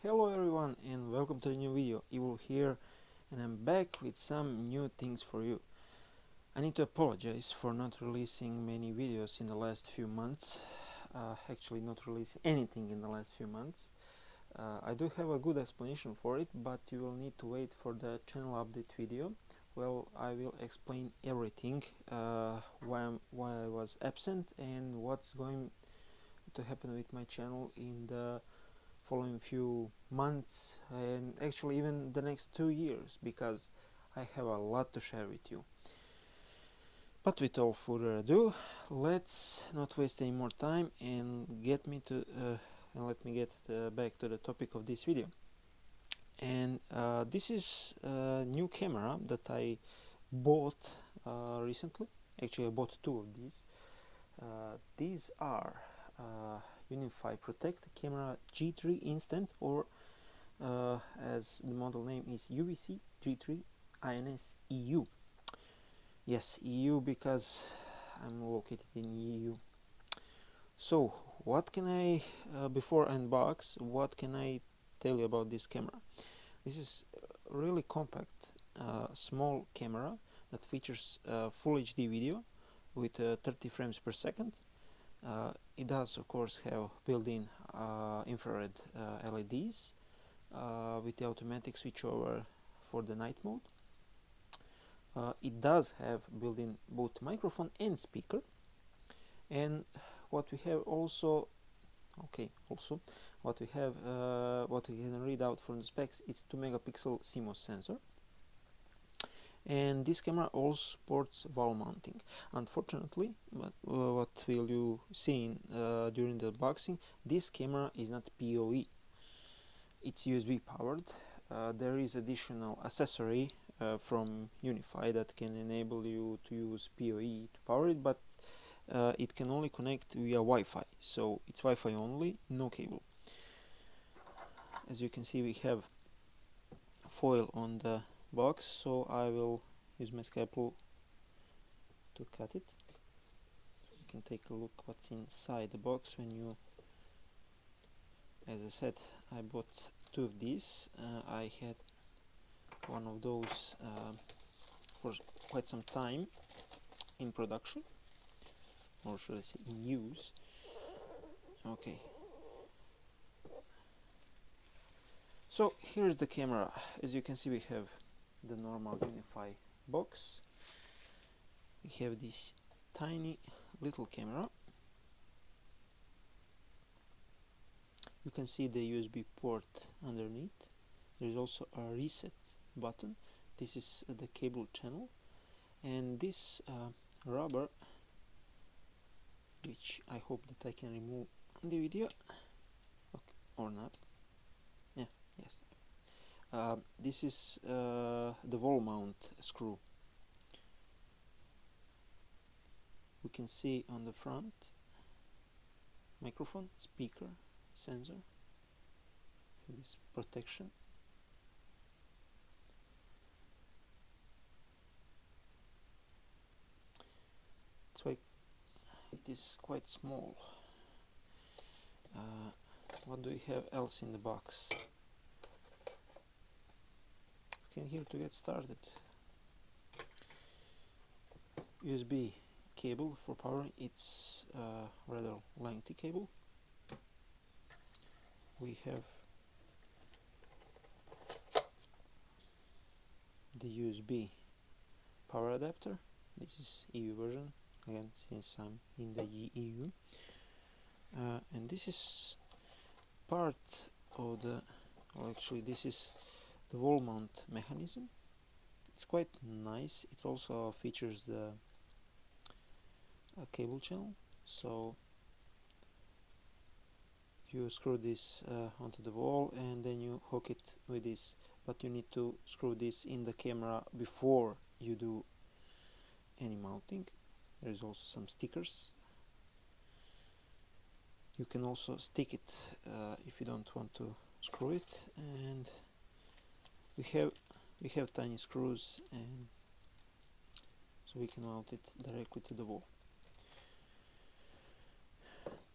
Hello everyone and welcome to a new video. Evil here, and I'm back with some new things for you. I need to apologize for not releasing many videos in the last few months. Actually not releasing anything in the last few months. I do have a good explanation for it, but you will need to wait for the channel update video. Well, I will explain everything, why I was absent and what's going to happen with my channel in the following few months and actually even the next 2 years, because I have a lot to share with you. But without further ado, let's not waste any more time and let me get back to the topic of this video. And this is a new camera that I bought recently. Actually, I bought two of these. These are Unifi Protect Camera G3 Instant, or as the model name is UVC G3 INS EU. Yes, EU, because I'm located in EU. So what can I, before unbox, what can I tell you about this camera? This is a really compact, small camera that features full HD video with 30 frames per second. It does of course have built-in infrared LEDs with the automatic switchover for the night mode. It does have built-in both microphone and speaker. And what we have also, what we can read out from the specs is 2 megapixel CMOS sensor. And this camera also supports wall mounting. Unfortunately, but what will you see during the unboxing, this camera is not PoE. It's USB powered. There is additional accessory from Unifi that can enable you to use PoE to power it, but it can only connect via Wi-Fi, so it's Wi-Fi only, no cable. As you can see, we have foil on the box, so I will use my scalpel to cut it. You can take a look what's inside the box when you, as I said, I bought two of these. I had one of those for quite some time in production, or should I say in use. Okay, so here's the camera. As you can see, we have the normal Unifi box. We have this tiny little camera. You can see the USB port underneath. There is also a reset button. This is the cable channel, and this rubber, which I hope that I can remove on the video, okay, or not. Yeah, yes. This is the wall mount screw. We can see on the front microphone, speaker, sensor, this protection. That's why it is quite small. What do we have else in the box? Here to get started. USB cable for power. It's a rather lengthy cable. We have the USB power adapter. This is EU version, again, since I'm in the EU. And this is part of the, well, actually this is the wall mount mechanism. It's quite nice. It also features the cable channel, so you screw this onto the wall and then you hook it with this, but you need to screw this in the camera before you do any mounting. There is also some stickers. You can also stick it if you don't want to screw it, and we have tiny screws, and so we can mount it directly to the wall.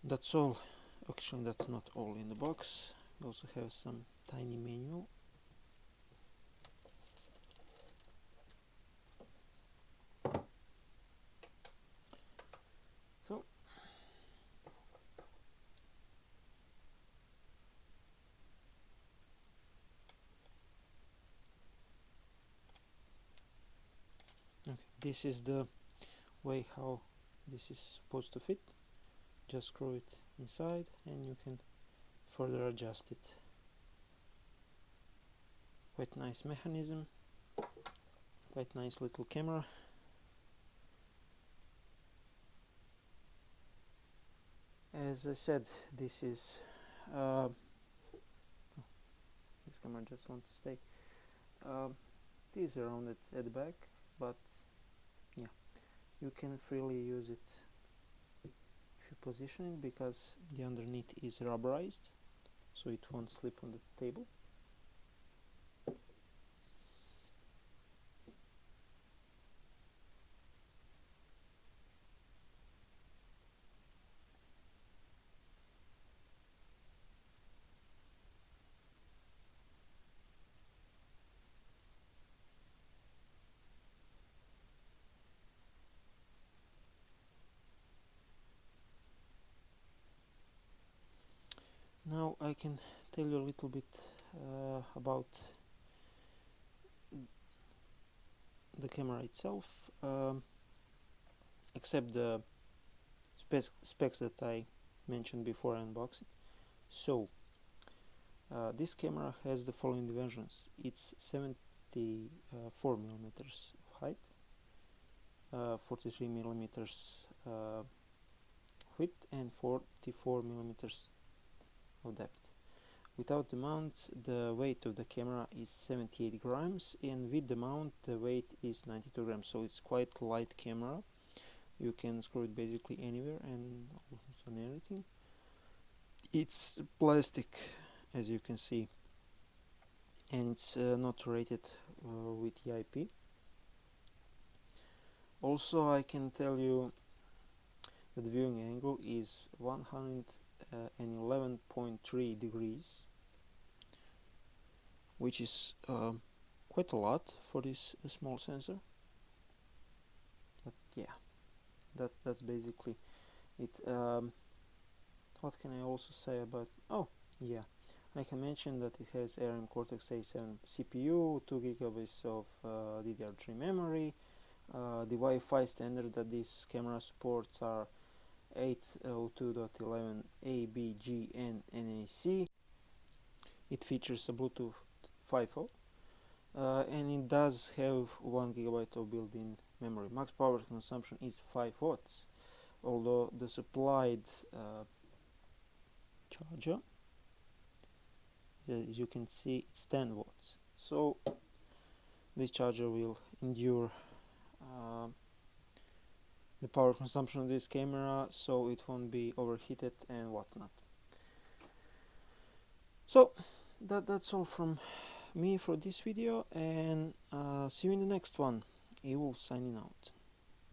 That's all. Actually, that's not all in the box. We also have some tiny manual. So okay, this is the way how this is supposed to fit. Just screw it inside and you can further adjust it. Quite nice mechanism, quite nice little camera. As I said, this is this camera just wants to stay. It is rounded at the back, but yeah, you can freely use it if you position it, because the underneath is rubberized, so it won't slip on the table. Now I can tell you a little bit about the camera itself, except the specs that I mentioned before I unboxed it. So this camera has the following dimensions. It's 74 millimeters of height, 43 millimeters width, and 44 millimeters of depth. Without the mount, the weight of the camera is 78 grams, and with the mount the weight is 92 grams, so it's quite light camera. You can screw it basically anywhere and almost on everything. It's plastic, as you can see, and it's not rated with EIP. Also, I can tell you that the viewing angle is 111.3 degrees, which is quite a lot for this small sensor. But yeah, that's basically it. What can I also say about? Oh yeah, I can mention that it has ARM Cortex A7 CPU, 2 GB of DDR3 memory. The Wi-Fi standard that this camera supports are 802.11 A, B, G, and NAC. It features a Bluetooth 5.0, and it does have 1 GB of built-in memory. Max power consumption is 5 watts, although the supplied charger, as you can see, it's 10 watts. So this charger will endure the power consumption of this camera, so it won't be overheated and whatnot. So that's all from me for this video, and see you in the next one. Evil signing out.